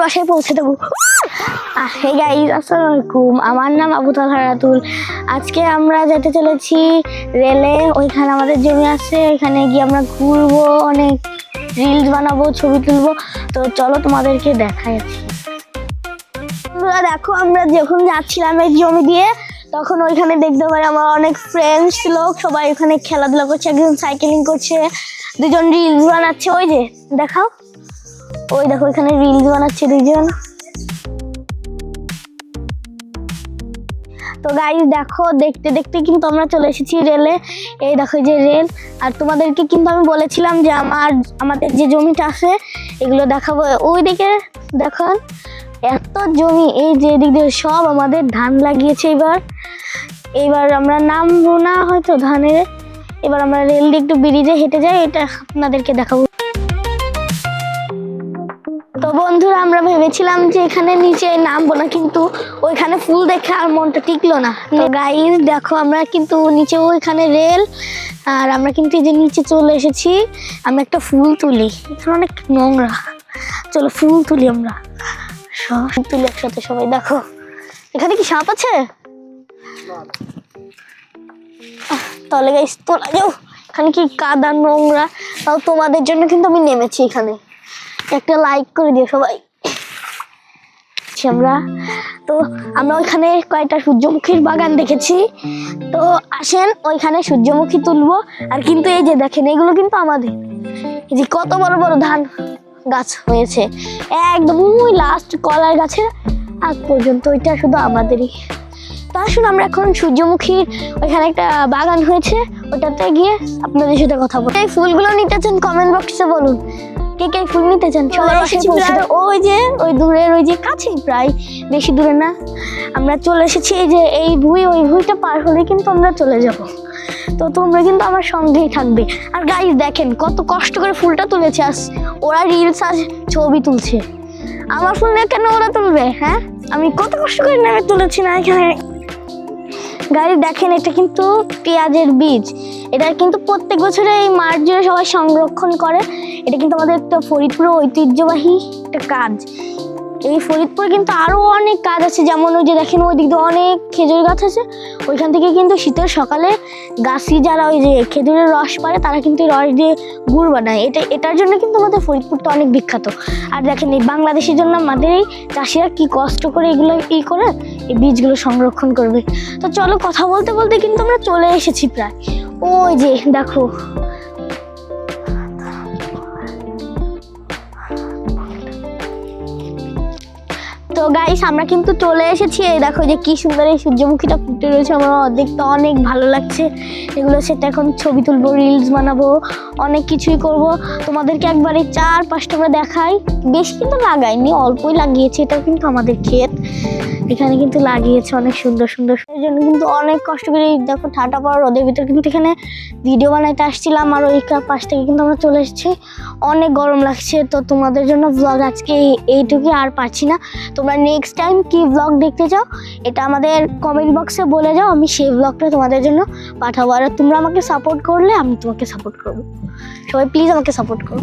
বাসায় পৌঁছে দেবো। হে গাইস, আসসালামু আলাইকুম, আমার নাম আবু তালহা রাতুল। আজকে আমরা যেতে চলেছি রেলে। ওইখানে আমাদের জমি আছে, ওইখানে গিয়ে আমরা ঘুরবো, অনেক রিলস বানাবো, ছবি তুলবো। তো চলো তোমাদেরকে দেখাই। দেখো আমরা যখন যাচ্ছিলাম এই জমি দিয়ে, তখন ওইখানে দেখতে পাই আমার অনেক ফ্রেন্ডস লোক, সবাই ওখানে খেলাধুলা করছে, একজন সাইকেলিং করছে, দুজন রিলস বানাচ্ছে। ওই যে দেখাও, ওই দেখো ওইখানে রিলস বানাচ্ছে দুজন। তো গাইস দেখো, দেখতে দেখতে কিন্তু আমরা চলে এসেছি রেলে। এই দেখো যে রেল। আর তোমাদেরকে কিন্তু আমি বলেছিলাম যে আমাদের যে জমিটা আছে এগুলো দেখাবো। ওই দিকে দেখো এত জমি, এই যে এদিক দিয়ে সব আমাদের ধান লাগিয়েছে। এবার আমরা নামবো না হয়তো ধানের। এবার আমরা রেল দিয়ে একটু ব্রিজে হেঁটে যাই, এটা আপনাদেরকে দেখাবো। তো বন্ধুরা, আমরা ভেবেছিলাম যে এখানে নিচে নামবো না, কিন্তু ওইখানে ফুল দেখে আর মনটা টিকলো না। তো গাইস দেখো, আমরা কিন্তু নিচে ওইখানে রেল, আর আমরা কিন্তু এই যে নিচে চলে এসেছি। আমরা একটা ফুল তুলি, এখানে অনেক নোংরা। চলো ফুল তুলি, আমরা সব তুলি একসাথে সবাই। দেখো এখানে কি সাপ আছে? তাহলে গাইস তোলা যাও। এখানে কি কাদা নোংরা, তাও তোমাদের জন্য কিন্তু আমি নেমেছি এখানে। একটা লাইক করে দিও সবাই। আমরা ওইখানে কয়েকটা সূর্যমুখীর বাগান দেখেছি। তো আসেন ওইখানে সূর্যমুখী তুলবো। আর কিন্তু এই যে দেখেন, এগুলো কিন্তু আমাদের। এই যে কত বড় বড় ধান গাছ হয়েছে, একদম ওই লাস্ট কলার গাছের আগ পর্যন্ত, ওইটা শুধু আমাদেরই। তো আসুন আমরা এখন সূর্যমুখীর ওইখানে একটা বাগান হয়েছে, ওটাতে গিয়ে আপনাদের সাথে কথা বলবো। এই ফুলগুলো নিতে চান কমেন্ট বক্সে বলুন, কে কে ফুল নিতে চান। ওই যে ওই দূরের, ওই যে কাছে, প্রায় বেশি দূরে না। আমরা চলে এসেছি এই যে এই ভুঁই, ওই ভুঁইটা পার হলে কিন্তু আমরা চলে যাব। তো তোমরা কিন্তু আমার সঙ্গেই থাকবে। আর গাইস দেখেন কত কষ্ট করে ফুলটা তুলেছে, আর ওরা রিলস আর ছবি তুলছে। আমার ফুল নিয়ে কেন ওরা তুলবে? হ্যাঁ, আমি কত কষ্ট করে নামে তুলেছি না এখানে। গাইস দেখেন, এটা কিন্তু পেঁয়াজের বীজ। এটা কিন্তু প্রত্যেক বছরে এই মাঠ জুড়ে সবাই সংরক্ষণ করে। এটা কিন্তু আমাদের একটা ফরিদপুরের ঐতিহ্যবাহী একটা কাজ। এই ফরিদপুরে কিন্তু আরো অনেক কাজ আছে, যেমন ওই যে দেখেন ওই দিক দিয়ে অনেক খেজুর গাছ আছে। ওইখান থেকে কিন্তু শীতের সকালে গাছি যারা ওই যে খেজুরের রস পারে, তারা কিন্তু রস দিয়ে গুড় বানায়। এটার জন্য কিন্তু আমাদের ফরিদপুরটা অনেক বিখ্যাত। আর দেখেন এই বাংলাদেশের জন্য আমাদের এই চাষিরা কি কষ্ট করে এগুলো করে এই বীজগুলো সংরক্ষণ করবে। তো চলো, কথা বলতে বলতে কিন্তু আমরা চলে এসেছি প্রায়। ওই যে দেখো, তো গাইস আমরা কিন্তু চলে এসেছি। এই দেখো যে কি সুন্দর এই সূর্যমুখীটা ফুটে রয়েছে, আমার দেখতে অনেক ভালো লাগছে। এগুলো সেটা এখন ছবি তুলবো, রিলস বানাবো, অনেক কিছুই করব। তোমাদেরকে একবারে 4-5টা আমরা দেখাই। বেশি কিন্তু লাগাইনি, অল্পই লাগিয়েছি। এটা কিন্তু আমাদের ক্ষেত, এখানে কিন্তু লাগিয়েছে অনেক সুন্দর সুন্দর। এই জন্য কিন্তু অনেক কষ্ট করে দেখো ঠাটা পড়া রোদের ভিতরে কিন্তু এখানে ভিডিও বানাইতে আসছিলাম। আর ওই পাশ থেকে কিন্তু আমরা চলে এসেছি, অনেক গরম লাগছে। তো তোমাদের জন্য ব্লগ আজকে এইটুকুই, আর পারছি না। তোমরা নেক্সট টাইম কি ব্লগ দেখতে চাও এটা আমাদের কমেন্ট বক্সে বলে যাও, আমি সেই ব্লগটা তোমাদের জন্য পাঠাবো। আর তোমরা আমাকে সাপোর্ট করলে আমি তোমাকে সাপোর্ট করবো। সবাই প্লিজ আমাকে সাপোর্ট করো।